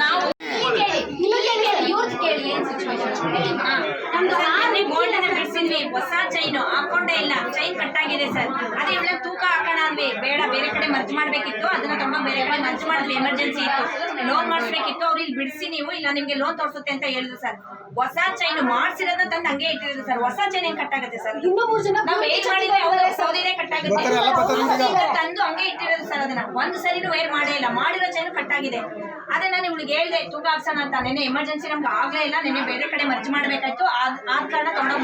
ನಾವು ಹೊಸ ಚೈನ್ ಹಾಕೊಂಡೇ ಇಲ್ಲ, ಚೈನ್ ಕಟ್ಟಾಗಿದೆ ಸರ್. ಅದೇ ಇವಳ ತೂಕ ಹಾಕೋಣ ಅಂದ್ವಿ, ಬೇಡ ಬೇರೆ ಕಡೆ ಮರ್ಜ್ ಮಾಡ್ಬೇಕಿತ್ತು, ಅದನ್ನ ತಗೊಂಡು ಬೇರೆ ಕಡೆ ಮರ್ಜ್ ಮಾಡಿದ್ವಿ, ಎಮರ್ಜೆನ್ಸಿ ಇತ್ತು, ಲೋನ್ ಮಾಡಿಸ್ಬೇಕಿತ್ತು. ಅವ್ರು ಇಲ್ಲಿ ಬಿಡಿಸಿ ನೀವು ಇಲ್ಲ ನಿಮ್ಗೆ ಲೋನ್ ತೋರಿಸುತ್ತೆ ಅಂತ ಹೇಳಿದ್ರು ಸರ್. ಹೊಸ ಚೈನ್ ಮಾಡ್ಸಿರೋದನ್ನ ತಂದು ಹಂಗೆ ಇಟ್ಟಿರೋದು ಸರ್. ಹೊಸ ಚೈನ್ ಹೆಂಗ್ ಕಟ್ಟಾಗುತ್ತೆ ಸರ್? ನಾವು ವೇರ್ ಮಾಡಿದ್ರೆ ಸೌದಿನೇ ಕಟ್ಟಾಗುತ್ತೆ, ತಂದು ಹಂಗೆ ಇಟ್ಟಿರೋದು ಸರ್. ಅದನ್ನ ಒಂದು ಸರಿನೂ ವೇರ್ ಮಾಡೇ ಇಲ್ಲ, ಮಾಡಿರೋ ಚೈನ್ ಕಟ್ಟಾಗಿದೆ. ಅದೇ ನಾನು ಇವಳಿಗೆ ಹೇಳ್ದೆ ತೂಕ ಹಾಕ್ಸೋಣ ಅಂತ. ನೆನೆ ಎಮರ್ಜೆನ್ಸಿ ನಮ್ಗೆ ಆಗ್ಲೇ ಇಲ್ಲ, ನೆನೆ ಬೇರೆ ಕಡೆ ಮರ್ಜ್ ಮಾಡ್ಬೇಕಾಯ್ತು, ಆದ ಕಾರಣ ತಗೊಂಡೋಗಿ